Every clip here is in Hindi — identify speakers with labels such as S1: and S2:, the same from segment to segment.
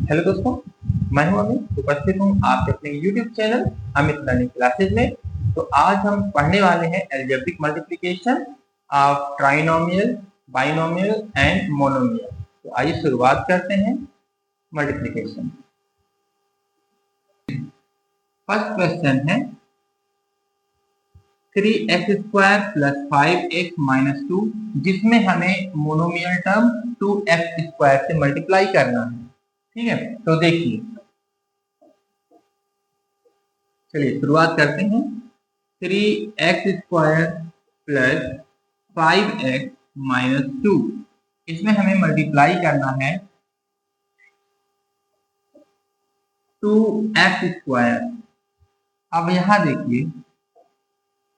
S1: हेलो दोस्तों, मैं हूं अमित। उपस्थित हूं आपके अपने YouTube channel Amit learning classes में। तो आज हम पढ़ने वाले हैं algebraic multiplication of trinomial, binomial and monomial. तो आइए शुरुआत करते हैं मल्टीप्लिकेशन। फर्स्ट क्वेश्चन है 3x² प्लस 5x माइनस 2, जिसमें हमें मोनोमियल टर्म 2x² से मल्टीप्लाई करना है। ठीक है, तो देखिए, चलिए शुरुआत करते हैं। 3x² प्लस 5x माइनस 2, इसमें हमें मल्टीप्लाई करना है 2x²। अब यहां देखिए,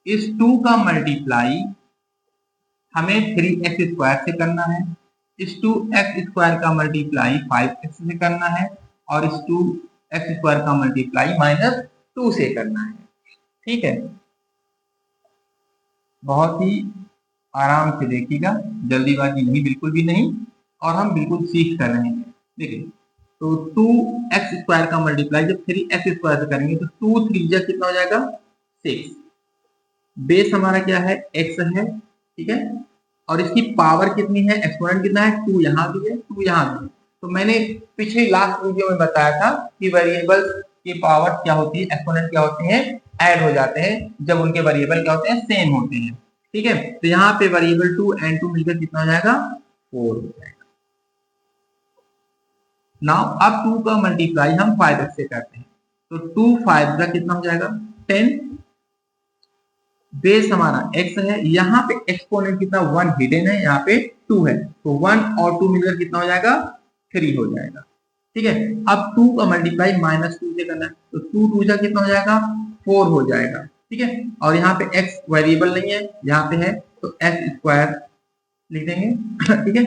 S1: इस 2 का मल्टीप्लाई हमें 3x² से करना है, इस 2x² का मल्टीप्लाई 5x से करना है और इस 2x² का मल्टीप्लाई माइनस 2 से करना है। ठीक है, बहुत ही आराम से देखिएगा, जल्दीबाजी नहीं, बिल्कुल भी नहीं, और हम बिल्कुल सीख कर रहे हैं। देखिए, तो 2x² का मल्टीप्लाई जब 3x² से करेंगे तो 2 3 जा कितना हो जाएगा 6। बेस हमारा क्या है, x है। ठीक है, और इसकी पावर कितनी है, एक्सपोनेंट कितना है, 2 यहाँ भी है, 2 यहाँ भी है। तो मैंने पिछले लास्ट वीडियो में बताया था कि वेरिएबल्स की पावर क्या होती है, एक्सपोनेंट क्या होते हैं, ऐड हो जाते हैं जब उनके वेरिएबल क्या होते हैं, सेम होते हैं। ठीक है, तो यहाँ पे वेरिएबल 2 एंड 2 मिलकर कितना हो जाएगा, 4 हो जाएगा। नाउ अब 2 का मल्टीप्लाई हम 5x से करते हैं, तो 2 5 का कितना हो जाएगा 10। बेस हमारा x है, यहाँ पे एक्सपोनेंट कितना 1 हिडन है, यहाँ पे 2 है, तो 1 और 2 मिलकर कितना हो जाएगा 3 हो जाएगा। ठीक है, अब 2 का मल्टीप्लाई माइनस 2 से करना है, तो 2 2 जा कितना हो जाएगा 4 हो जाएगा। ठीक है, और यहाँ पे x वेरिएबल नहीं है, यहाँ पे है, तो x² लिख देंगे। ठीक है,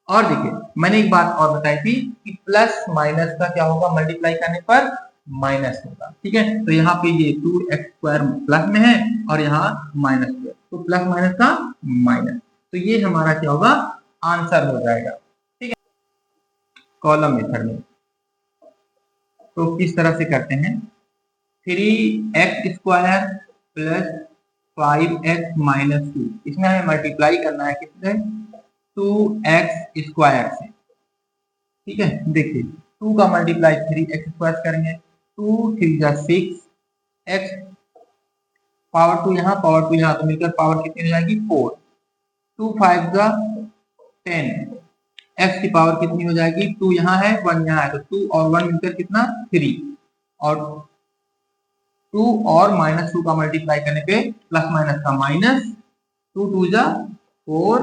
S1: और देखिए, मैंने एक बात और बताई थी कि प्लस माइनस का क्या होगा, मल्टीप्लाई करने पर माइनस होगा। ठीक है, तो यहाँ पे ये 2x² प्लस में है और यहाँ माइनस में, तो प्लस माइनस का माइनस, तो ये हमारा क्या होगा, आंसर हो जाएगा। ठीक है, कॉलम मेथड में तो किस तरह से करते हैं, 3x² प्लस 5x माइनस 2, इसमें हमें मल्टीप्लाई करना है किससे, 2x² से। ठीक है, देखिए 2 का मल्टीप्लाई 3x² करेंगे, 2 3 जा 6, x पावर 2 यहाँ, पावर 2 यहाँ, तो मिलकर पावर कितनी हो जाएगी 4। 2 5 जा 10, x की पावर कितनी हो जाएगी, 2 यहाँ है 1 यहाँ है, तो 2 और 1 मिलकर कितना 3, और 2 और माइनस 2 का मल्टीप्लाई करने पे प्लस माइनस का माइनस, 2 2 जा 4,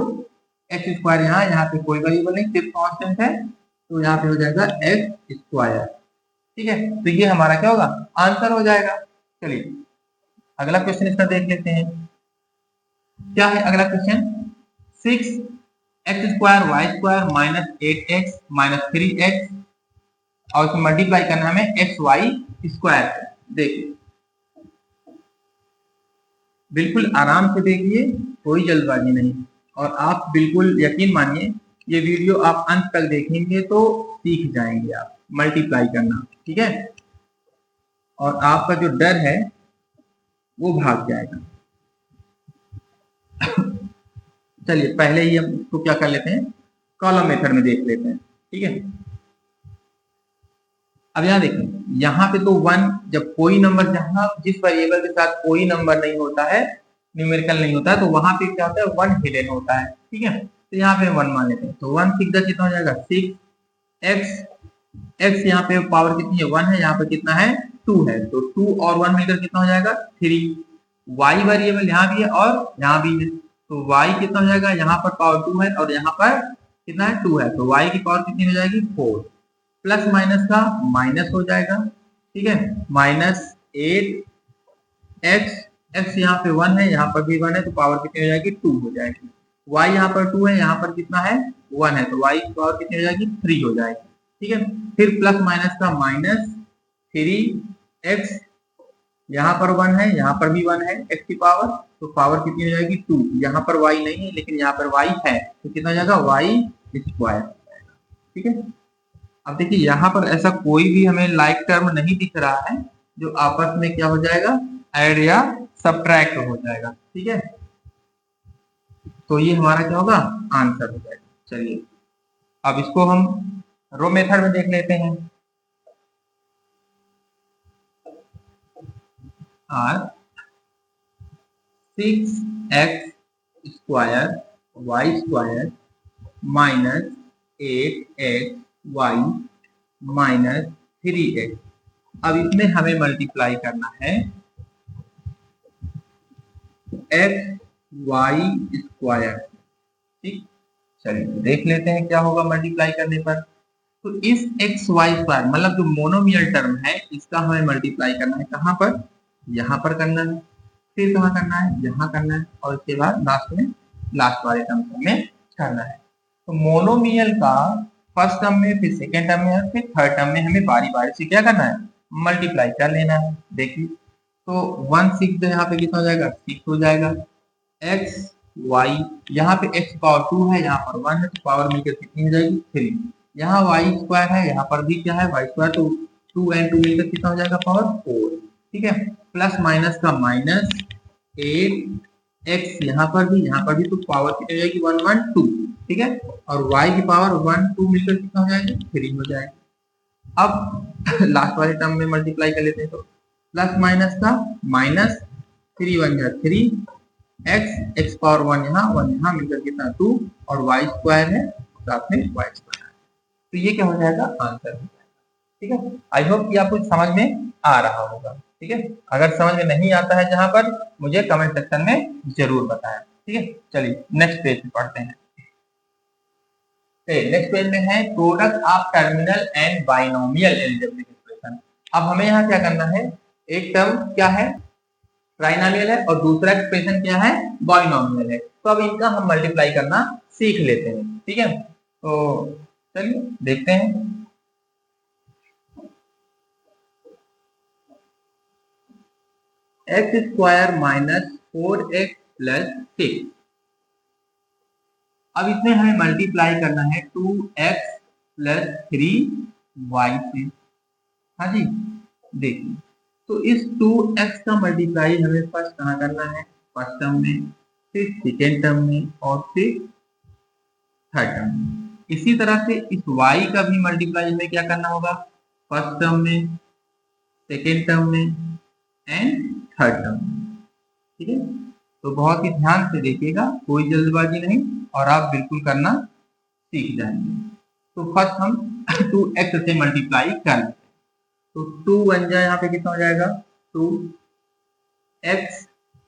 S1: x² यहाँ पे कोई वेरिएबल नहीं, सिर्फ कांस्टेंट है, तो यहाँ पे हो जाएगा x²। ठीक है, तो ये हमारा क्या होगा, आंसर हो जाएगा। चलिए अगला क्वेश्चन इसका देख लेते हैं। क्या है अगला question, 6x² minus 8x minus 3x, और उसमें मल्टीप्लाई करना है हमें xy²। देखिए बिल्कुल आराम से देखिए, कोई जल्दबाजी नहीं, और आप बिल्कुल यकीन मानिए, ये वीडियो आप अंत तक देखेंगे तो सीख जाएंगे आप मल्टीप्लाई करना। ठीक है, और आपका जो डर है वो भाग जाएगा। चलिए पहले ही हम इसको क्या कर लेते हैं, कॉलम मेथड में देख लेते हैं। ठीक है, अब यहाँ देखें, यहाँ पे तो 1, जब कोई नंबर, जहां जिस वेरिएबल के साथ कोई नंबर नहीं होता है, न्यूमेरिकल नहीं होता है, तो वहां पे क्या होता है 1 हिडन होता है। ठीक है, तो यहाँ पे 1 मान लेते हैं, तो 1 6 कितना हो जाएगा 6, x यहाँ पे पावर कितनी है 1 है, यहाँ पे कितना है 2 है, तो 2 और 1 मिलकर कितना हो जाएगा 3। y वेरिएबल यहाँ भी है और यहाँ भी है, तो y कितना हो जाएगा, यहाँ पर पावर 2 है और यहाँ पर कितना है 2 है, तो y की पावर कितनी हो जाएगी 4, प्लस माइनस का माइनस हो जाएगा। ठीक है, माइनस 8x, x यहाँ पे 1 है, यहाँ पर भी 1 है, तो पावर कितनी हो जाएगी 2 हो जाएगी। y यहाँ पर 2 है, यहाँ पर कितना है 1 है, तो y की पावर कितनी हो जाएगी 3 हो जाएगी। ठीक है, फिर प्लस माइनस का माइनस 3x, यहाँ पर 1 है, यहाँ पर भी 1 है, x की पावर, तो पावर कितनी हो जाएगी 2, यहाँ पर y नहीं है लेकिन यहाँ पर y है, तो कितना हो जाएगा y²। ठीक है, अब देखिए यहाँ पर ऐसा कोई भी हमें लाइक टर्म नहीं दिख रहा है जो आपस में क्या हो जाएगा, ऐड या सब्ट्रैक्ट हो जाएगा। ठीक है, तो ये हमारा क्या होगा, आंसर हो जाएगा। चलिए अब इसको हम रो मेथड में देख लेते हैं। Are 6x square y square minus 8xy minus 3x। अब इसमें हमें मल्टीप्लाई करना है एक्स वाई स्क्वायर। ठीक, चलिए देख लेते हैं क्या होगा मल्टीप्लाई करने पर। तो इस एक्स वाई स्क्वायर मतलब जो मोनोमियल टर्म है इसका हमें मल्टीप्लाई करना है, कहाँ पर, यहाँ पर करना है, फिर कहाँ करना है, यहाँ करना है, और उसके बाद लास्ट में लास्ट वाले टर्म में करना है। तो मोनोमियल का फर्स्ट टर्म में, फिर सेकेंड टर्म में, फिर थर्ड टर्म में हमें बारी बारी से क्या करना है, मल्टीप्लाई कर लेना है। देखिए तो 1/6 यहाँ पे कितना हो जाएगा, 6 हो जाएगा। एक्स वाई, यहाँ पे एक्स पावर 2 है, यहाँ पर 1 है, तो पावर मिलकर कितनी हो जाएगी, 3। यहाँ वाई स्क्वायर है, यहाँ पर भी क्या है, वाई स्क्वायर, तो 2 एंड 2 मिलकर कितना हो जाएगा, पावर 4। ठीक है, प्लस माइनस का माइनस 8 एक्स, यहाँ पर भी तो पावर कितनी हो जाएगी, 1 1 2। ठीक है, और वाई की पावर 1 2 मिलकर कितना हो जाएगा, 3 हो जाएगा। अब लास्ट वाले टर्म में मल्टीप्लाई कर लेते हैं, तो प्लस माइनस का माइनस, 3 1 जा 3, एक्स पावर 1 यहाँ 1 यहाँ मिलकर कितना 2, और वाई स्क्वायर है साथ में वाई स्क्वायर। तो ये क्या हो जाएगा, आंसर हो जाएगा। ठीक है, आई होप कि आपको समझ में आ रहा होगा। ठीक है, अगर समझ में नहीं आता है जहां पर, मुझे कमेंट सेक्शन में जरूर बताएं। ठीक है, चलिए नेक्स्ट पेज में पढ़ते हैं। नेक्स्ट पेज में है product of terminal and binomial algebraic expression. अब हमें यहाँ क्या करना है, एक टर्म क्या है, ट्राइनोमियल है, और दूसरा एक्सप्रेशन क्या है, बाइनोमियल है। तो अब इनका हम मल्टीप्लाई करना सीख लेते हैं। ठीक है, तो चलिए देखते हैं। X square minus 4x plus 6। अब इसमें हमें मल्टीप्लाई करना है 2x प्लस 3y से। हाँ जी, देखिए तो इस 2x का मल्टीप्लाई हमें फर्स्ट कहाँ करना है, फर्स्ट टर्म में, फिर सेकेंड टर्म में, और फिर थर्ड टर्म में। इसी तरह से इस y का भी मल्टीप्लाई हमें क्या करना होगा, फर्स्ट टर्म में, सेकेंड टर्म में एंड थर्ड टर्म में। ठीक है, तो बहुत ही ध्यान से देखिएगा, कोई जल्दबाजी नहीं, और आप बिल्कुल करना सीख जाएंगे। तो फर्स्ट हम 2x से मल्टीप्लाई कर लेते हैं। तो 2 बन जाए, यहाँ पे कितना हो जाएगा, 2x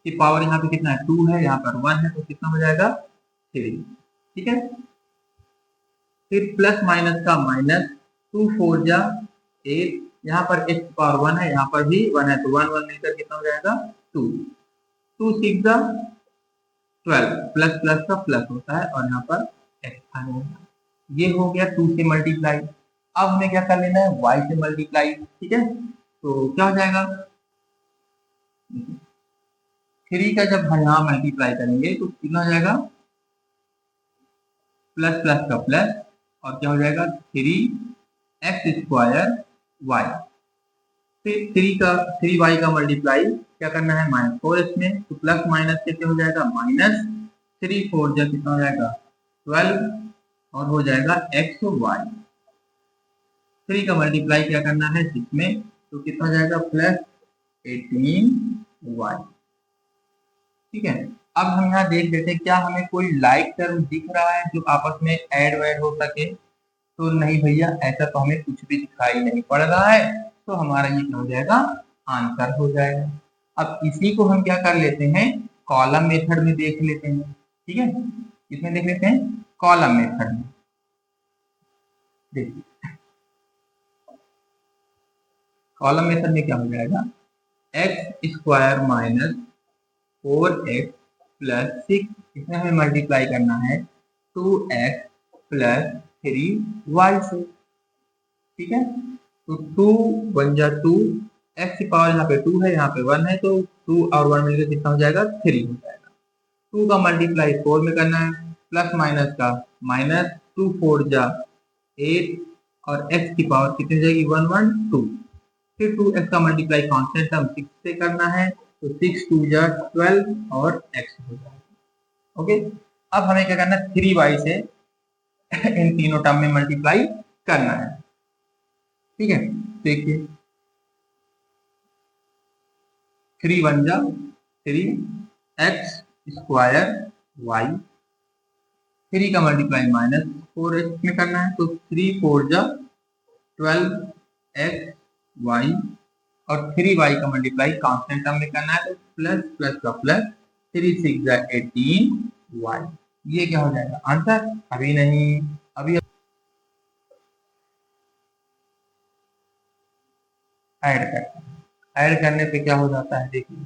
S1: की पावर यहाँ पे कितना है, 2 है, यहाँ पर 1 है, तो कितना हो जाएगा, 3। ठीक है, फिर प्लस माइनस का माइनस, 2 4 जा 8, यहाँ पर x पावर 1 है, यहाँ पर भी 1 है, तो 1 1 मिलकर कितना हो जाएगा, 2। 2 6 जा 12, प्लस प्लस का प्लस होता है, और यहाँ पर x आ जाएगा। ये हो गया 2 से मल्टीप्लाई। अब हमें क्या कर लेना है, y से मल्टीप्लाई। ठीक है, तो क्या हो जाएगा, 3 का जब हम यहाँ मल्टीप्लाई करेंगे तो कितना हो जाएगा, प्लस प्लस का प्लस, और क्या हो जाएगा, 3x स्क्वायर y। फिर 3y का मल्टीप्लाई क्या करना है, -4 इसमें, तो प्लस माइनस से क्या हो जाएगा, माइनस 3 4 जा कितना हो जाएगा, 12, और हो जाएगा x y। 3 का मल्टीप्लाई क्या करना है 6 में, तो कितना हो जाएगा, प्लस 18y। ठीक है, अब हम यहाँ देख लेते हैं क्या हमें कोई लाइक टर्म दिख रहा है जो आपस में ऐड वैड हो सके। तो नहीं भैया, ऐसा तो हमें कुछ भी दिखाई नहीं पड़ रहा है, तो हमारा ये क्या हो जाएगा, आंसर हो जाएगा। अब इसी को हम क्या कर लेते हैं, कॉलम मेथड में देख लेते हैं। ठीक है, इसमें देख लेते हैं कॉलम मेथड में। देखिए कॉलम मेथड में क्या हो जाएगा, x square minus 4x plus 6, इसमें हमें मल्टीप्लाई करना है 2x प्लस 3y से। ठीक है, तो 2 बन जा 2, x की पावर यहाँ पे 2 है, यहाँ पे 1 है, तो 2 और 1 मिलकर कितना हो जाएगा, 3 हो जाएगा। 2 का मल्टीप्लाई 4 में करना है, प्लस माइनस का माइनस, 2 4 जा 8, और x की पावर कितनी हो जाएगी 1 1 2। फिर 2x का मल्टीप्लाई कांस्टेंट टर्म 6 से करना है, तो 6 2 जा 12 और x हो जाएगा। ओके, अब हमें क्या करना है 3y से इन तीनों टर्म में मल्टीप्लाई करना है। ठीक है, देखिए 3 1 जा 3 x स्क्वायर y, 3 का मल्टीप्लाई -4x में करना है, तो 3 4 जा 12x y और 3y का मल्टीप्लाई कांस्टेंट टर्म में करना है, तो प्लस प्लस का प्लस 3 6 जा 18y। ये क्या हो जाएगा आंसर? अभी नहीं, अभी ऐड करने पे क्या हो जाता है देखिए।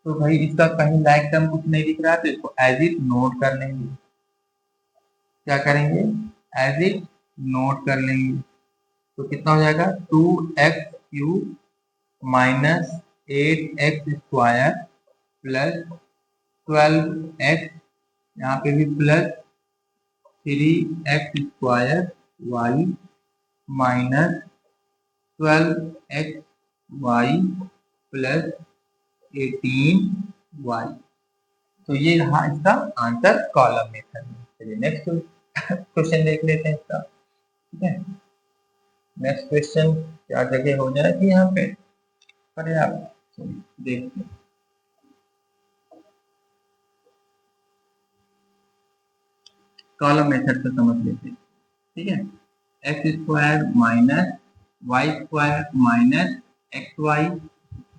S1: तो भाई इसका कहीं लाइक टर्म कुछ नहीं दिख रहा है, तो इसको एज इट नोट कर लेंगे। क्या करेंगे? एज इट नोट कर लेंगे। तो कितना हो जाएगा 2x³ minus 8x square plus 12x, यहाँ पे भी plus 3x square y minus 12xy plus 18y। तो ये रहा इसका आंसर कॉलम मेथड में। चलिए नेक्स्ट क्वेश्चन देख लेते हैं इसका। ठीक है, नेक्स्ट क्वेश्चन क्या जगह हो जाएगी यहाँ पे पर्याप्त, देखते हैं। कॉलम मेथड से समझ लेते हैं। ठीक है, x square minus y square minus x y.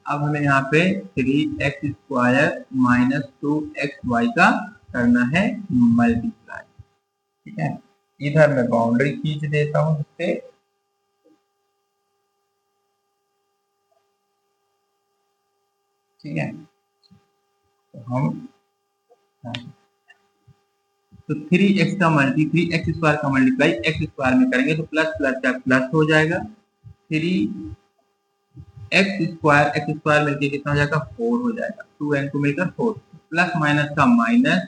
S1: अब हमें यहाँ पे 3x स्क्वायर माइनस 2xy का करना है मल्टीप्लाई। ठीक है, इधर मैं बाउंड्री खींच देता हूँ इससे। ठीक है, तो हम तो 3x स्क्वायर का मल्टीप्लाई x स्क्वायर में करेंगे, तो प्लस प्लस का प्लस हो जाएगा। 3x स्क्वायर मिलके कितना हो जाएगा 4 हो जाएगा, 2 n को मिलकर 4, प्लस माइनस का minus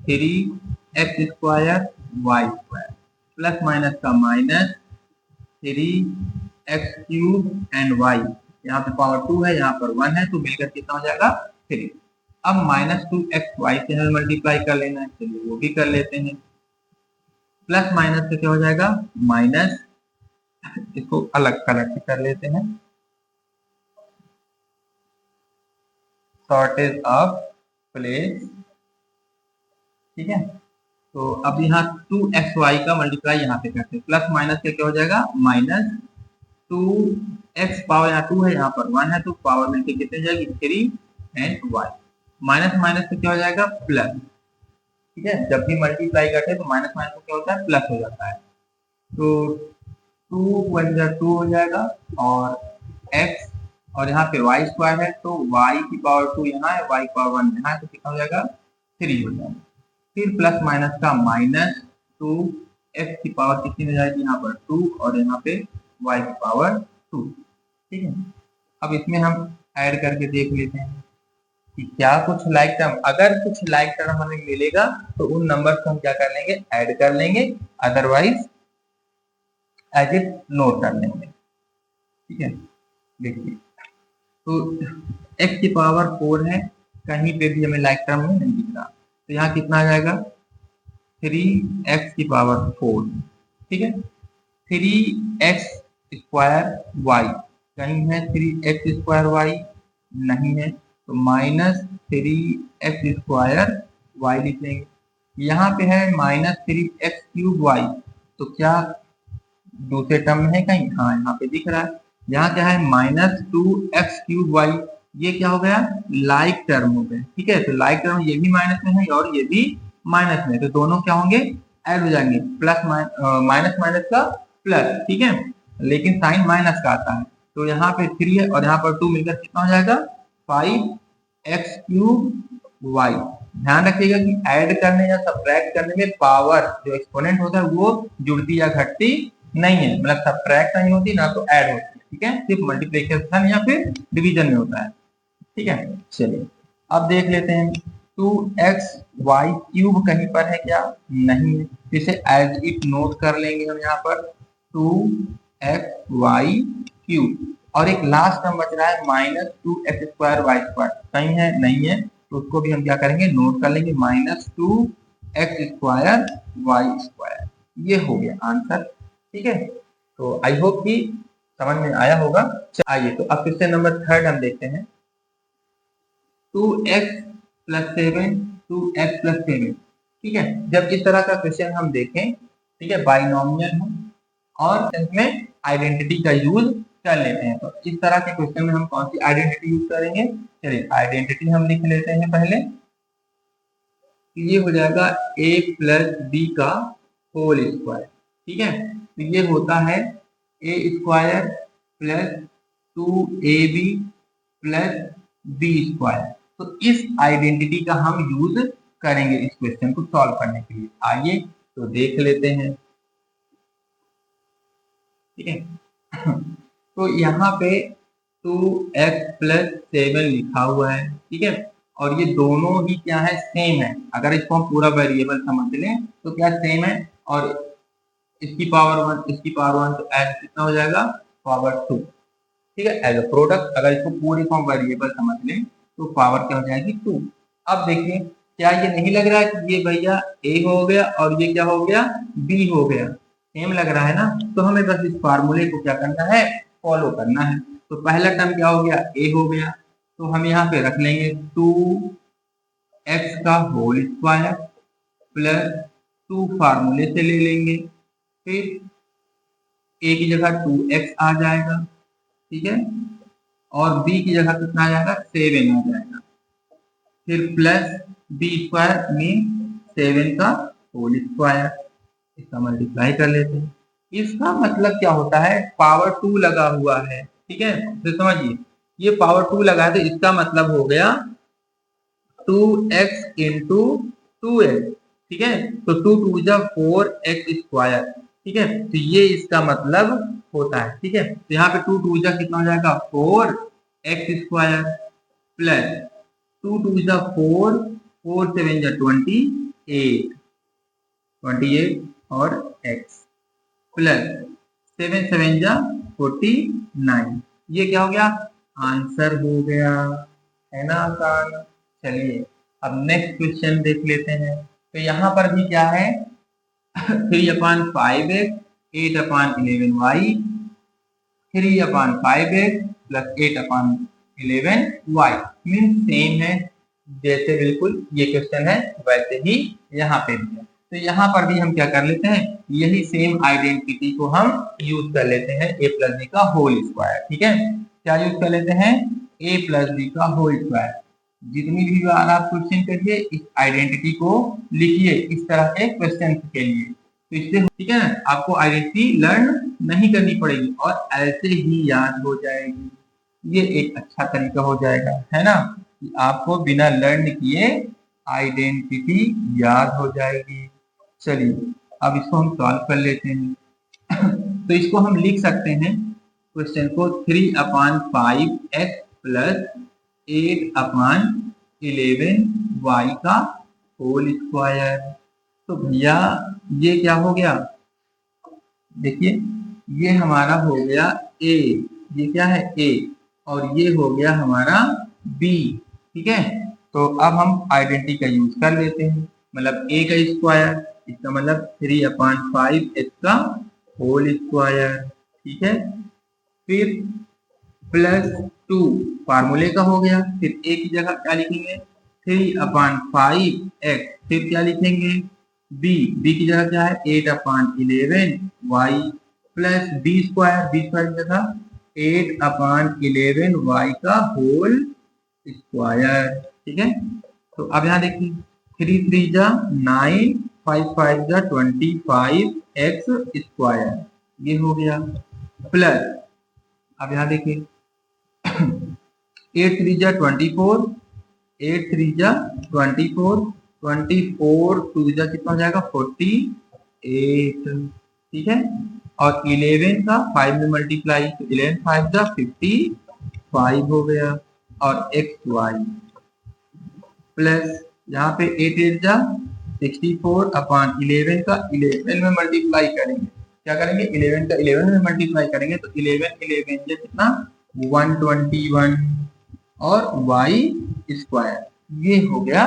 S1: 3x square y square plus minus का माइनस 3x³ एंड y, यहाँ पे पावर 2 है यहाँ पर 1 है, तो मिलकर कितना हो जाएगा 3। अब -2xy से हमें मल्टीप्लाई कर लेना है, चलिए वो भी कर लेते हैं। प्लस माइनस से क्या हो जाएगा माइनस, इसको अलग कलर से कर लेते हैं, शॉर्टेज ऑफ प्लेस। ठीक है, तो अब यहाँ 2xy का मल्टीप्लाई यहाँ पे करते हैं, प्लस माइनस से क्या हो जाएगा माइनस 2x, पावर यहाँ 2 है यहाँ पर 1 है, तो पावर मिलके कितने जाएगी 3 एंड y। माइनस माइनस से क्या हो जाएगा प्लस। ठीक है, जब भी मल्टीप्लाई करते हैं तो माइनस माइनस से क्या होता है प्लस हो जाता है, तो 2 1 जा 2 हो जाएगा और x और यहाँ पे y स्क्वायर है, तो y की पावर 2 यहाँ है, y की पावर 1 यहाँ है, तो कितना हो जाएगा 3 हो जाएगा। फिर प्लस माइनस का माइनस 2 x की पावर कितनी हो जाएगी यहाँ पर 2 और यहाँ पे y की पावर 2। ठीक है, अब इसमें हम ऐड करके देख लेते हैं कि क्या कुछ लाइक टर्म, अगर कुछ लाइक टर्म हमें मिलेगा तो उन नंबर को हम क्या कर लेंगे ऐड कर लेंगे, अदरवाइज एज इट नोट कर लेंगे। ठीक है, देखिए तो x की पावर 4 है, कहीं पे भी हमें लाइक टर्म में नहीं दिख रहा, तो यहाँ कितना आ जाएगा 3x की पावर 4। ठीक है, 3x स्क्वायर y, कहीं है 3x स्क्वायर y नहीं है, तो -3x स्क्वायर y लिख लेंगे। यहाँ पे है -3x³ y, तो क्या दूसरे टर्म में है कहीं? हाँ यहाँ पे दिख रहा है। यहाँ क्या है -2x³ y, ये क्या हो गया लाइक टर्म हो गया। ठीक है, तो लाइक टर्म ये भी माइनस में है और ये भी माइनस में, तो दोनों क्या होंगे ऐड हो जाएंगे, प्लस माइनस माइनस का प्लस। ठीक है, लेकिन साइन माइनस का आता है, तो यहाँ पे 3 है और यहाँ पर 2 मिलकर कितना हो जाएगा 5x³ y। ध्यान रखिएगा कि ऐड करने या सब्ट्रैक्ट करने में पावर जो एक्सपोनेंट होता है वो जुड़ती या घटती नहीं है, मतलब सब्ट्रैक्ट नहीं होती ना तो ऐड होती है। ठीक है, सिर्फ मल्टीप्लिकेशन या फिर डिवीजन में होता है। ठीक है, चलिए अब देख लेते हैं 2xy³ कहीं पर है क्या? नहीं है, इसे एज इट नोट कर लेंगे हम यहाँ पर। 2xy³ और एक लास्ट टर्म बच रहा है -2x²y²। कहीं है? नहीं है, तो उसको भी हम क्या करेंगे, नोट कर लेंगे, -2x² ये हो गया आंसर। ठीक है, तो आई होप कि समझ में आया होगा। आइए तो अब क्वेश्चन नंबर 3 हम देखते हैं। 2x+7 2x+7। ठीक है, जब इस तरह का क्वेश्चन हम देखें, ठीक है, बाइनोमियल हो और इसमें आइडेंटिटी का यूज कर लेते हैं, तो इस तरह के क्वेश्चन में हम कौन सी आइडेंटिटी यूज करेंगे? चलिए आइडेंटिटी हम लिख लेते हैं पहले। ये हो जाएगा a+b का होल स्क्वायर। ठीक है, तो ये होता है a² + 2ab + b²। तो इस आइडेंटिटी का हम यूज करेंगे इस क्वेश्चन को सॉल्व करने के लिए। आइए तो देख लेते हैं। ठीक है, तो यहाँ पे 2x+7 लिखा हुआ है। ठीक है, और ये दोनों ही क्या है, सेम है। अगर इसको हम पूरा वेरिएबल समझ लें तो क्या सेम है, और इसकी पावर 1 इसकी पावर 1, तो एज कितना हो जाएगा, पावर 2। ठीक है, एज अ प्रोडक्ट अगर इसको पूरी फॉर्म वेरिएबल समझ लें तो पावर क्या हो जाएगी, 2। अब देखिए, क्या ये नहीं लग रहा है कि ये भैया a हो गया और ये क्या हो गया, b हो गया? सेम लग रहा है ना, तो हमें बस इस फार्मूले को क्या करना है, फॉलो करना है। तो पहला टर्म क्या हो गया, a हो गया, तो हम यहाँ पे रख लेंगे 2x का होल स्क्वायर प्लस 2 फार्मूले से ले लेंगे, फिर a की जगह 2x आ जाएगा। ठीक है, और b की जगह कितना आ जाएगा, 7 आ जाएगा, फिर प्लस b² में 7 का होल स्क्वायर, इसका मल्टीप्लाई कर लेते हैं। इसका मतलब क्या होता है, पावर 2 लगा हुआ है। ठीक है, तो समझिए, ये पावर 2 लगा है तो इसका मतलब हो गया 2x × 2x। ठीक है, तो 2 2 जा 4x²। ठीक है, तो ये इसका मतलब होता है। ठीक है, तो यहाँ पे 2 2 जा कितना हो जाएगा, 4x² प्लस 2 2 जा 4 4 7 जा 28 और x प्लस 7 7 जा 49। ये क्या हो गया, आंसर हो गया, है ना आसान। चलिए अब नेक्स्ट क्वेश्चन देख लेते हैं। तो यहाँ पर भी क्या है, 3/5x 8/11y 3/5x + 8/11y means same है, जैसे बिल्कुल ये क्वेश्चन है वैसे ही यहाँ पे भी है। तो यहाँ पर भी हम क्या कर लेते हैं, यही सेम आइडेंटिटी को हम यूज कर लेते हैं, a+b का होल स्क्वायर। ठीक है, क्या यूज कर लेते हैं, a+b का होल स्क्वायर। जितनी भी बार आप क्वेश्चन करिए इस आइडेंटिटी को लिखिए इस तरह के क्वेश्चन के लिए, तो इससे ठीक है ना, आपको आइडेंटिटी लर्न नहीं करनी पड़ेगी और ऐसे ही याद हो जाएगी। ये एक अच्छा तरीका हो जाएगा, है ना, कि आपको बिना लर्न किए आइडेंटिटी याद हो जाएगी। चलिए अब इसको हम सॉल्व कर लेते हैं। तो इसको हम लिख सकते हैं क्वेश्चन को 3/5x + 8/11y का होल स्क्वायर। तो भैया ये क्या हो गया, देखिए ये हमारा हो गया a, ये क्या है a, और ये हो गया हमारा b। ठीक है, तो अब हम आइडेंटिटी का यूज कर लेते हैं, मतलब a का स्क्वायर, इसका मतलब 3/5x का होल स्क्वायर। ठीक है, फिर प्लस 2 फार्मूले का हो गया, फिर a की जगह क्या लिखेंगे, 3/5x, फिर क्या लिखेंगे b की जगह क्या है 8/11y प्लस b² की जगह 8/11y का होल स्क्वायर। ठीक है, तो अब यहाँ देखिए 3 3 जा 9 5 5 जा 25x², ये हो गया, प्लस अब यहाँ देखिए 8 3 जा 24 8 3 जा 24 24 2 जा कितना हो जाएगा 48। ठीक है, और 11 का 5 में मल्टीप्लाई, तो 11 5 जा 55 हो गया, और xy प्लस यहाँ पे 8 8 जा 64/11 का 11 में मल्टीप्लाई करेंगे क्या करेंगे 11 का 11 में मल्टीप्लाई करेंगे तो 11 11 ये कितना 121 और y स्क्वायर, ये हो गया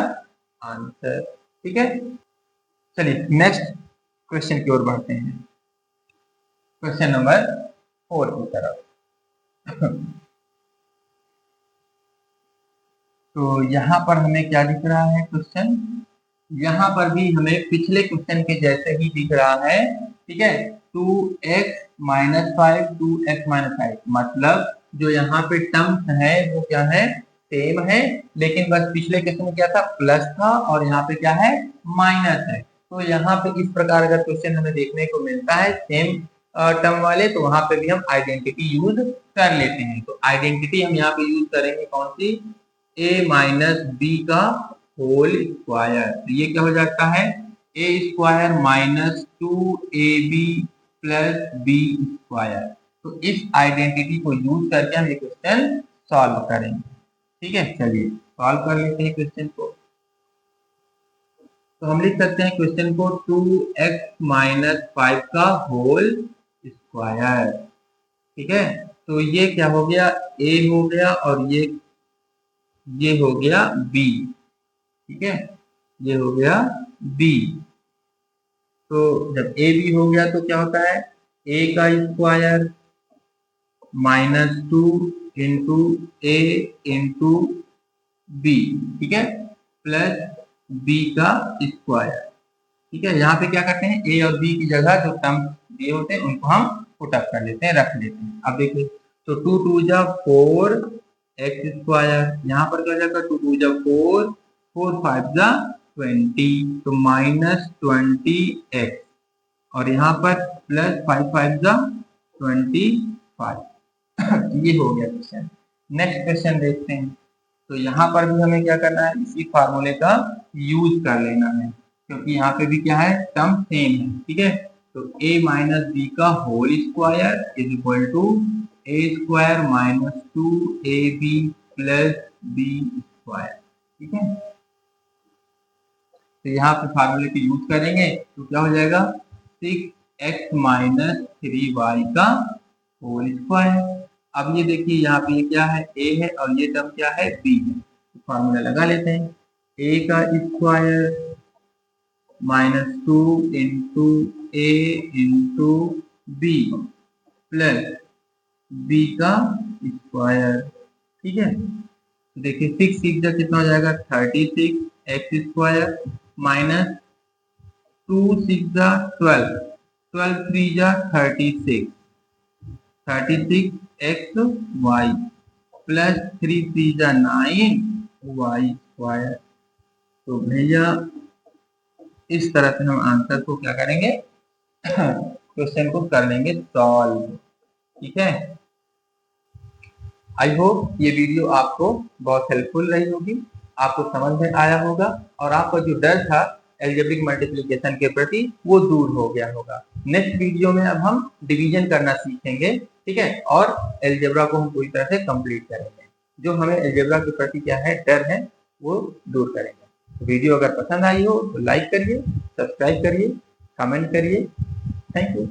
S1: आंसर। ठीक है, चलिए नेक्स्ट क्वेश्चन की ओर बढ़ते हैं, क्वेश्चन नंबर 4 की तरफ। तो यहाँ पर हमें क्या दिख रहा है क्वेश्चन, यहाँ पर भी हमें पिछले क्वेश्चन के जैसे ही दिख रहा है। ठीक है, 2x माइनस 5 2x माइनस 5, मतलब जो यहाँ पे टर्म्स है वो क्या है सेम है, लेकिन बस पिछले क्वेश्चन में क्या था प्लस था और यहाँ पे क्या है माइनस है। तो यहाँ पे इस प्रकार अगर क्वेश्चन हमें देखने को मिलता है सेम टर्म वाले, तो वहां पे भी हम आइडेंटिटी यूज कर लेते हैं। तो आइडेंटिटी हम यहाँ पे यूज करेंगे कौन सी, a माइनस बी का होल स्क्वायर। तो ये क्या हो जाता है a square minus 2ab plus B square. तो इस आइडेंटिटी को यूज करके हम ये क्वेश्चन सॉल्व करेंगे। ठीक है, चलिए सॉल्व कर लेते हैं क्वेश्चन को। तो हम लिख सकते हैं क्वेश्चन को 2x माइनस 5 का होल स्क्वायर। ठीक है, तो ये क्या हो गया a हो गया और ये हो गया b। ठीक है, ये हो गया b। तो जब a b हो गया तो क्या होता है a का स्क्वायर माइनस 2 इंटू ए इंटू बी, ठीक है, प्लस b का स्क्वायर। ठीक है, यहाँ पे क्या करते हैं a और b की जगह जो टर्म दिए होते हैं उनको हम पुट अप कर लेते हैं, रख लेते हैं। अब देखिए तो 2 2 जा 4 एक्स स्क्वायर, यहाँ पर क्या हो जाएगा 2 2 जा 4 4 5 जा 20, तो माइनस 20x और यहाँ पर प्लस 5 5 जा 25। ये हो गया क्वेश्चन। नेक्स्ट क्वेश्चन देखते हैं। तो यहाँ पर भी हमें क्या करना है इसी फार्मूले का यूज कर लेना है, क्योंकि यहाँ पे भी क्या है टर्म सेम है। ठीक है, तो a माइनस बी का whole square is equal to a square minus 2ab plus B square. ठीक है, तो यहाँ पे फार्मूले का यूज करेंगे तो क्या हो जाएगा 6x माइनस 3y का होल स्क्वायर। अब ये देखिए यहाँ पे ये क्या है a है और ये टर्म क्या है b है, तो फार्मूला लगा लेते हैं। a का स्क्वायर माइनस 2 इंटू ए इंटू बी प्लस बी का स्क्वायर। ठीक है, देखिए 6 6 जा कितना हो जाएगा 36 एक्स स्क्वायर माइनस 2 6 जा 12 12 3 जा 36 36 एक्स वाई प्लस 3 3 जा 9 वाई स्क्वायर। तो भैया इस तरह से हम आंसर को क्या करेंगे क्वेश्चन को कर लेंगे सॉल्व। ठीक है, आई होप ये वीडियो आपको बहुत हेल्पफुल रही होगी, आपको समझ में आया होगा और आपका जो डर था एल्जेब्रिक मल्टीप्लिकेशन के प्रति वो दूर हो गया होगा। नेक्स्ट वीडियो में अब हम डिवीजन करना सीखेंगे। ठीक है, और एल्जेब्रा को हम पूरी तरह से कंप्लीट करेंगे, जो हमें एल्जेब्रा के प्रति क्या है डर है वो दूर करेंगे। वीडियो अगर पसंद आई हो तो लाइक करिए, सब्सक्राइब करिए, कमेंट करिए। Thank you.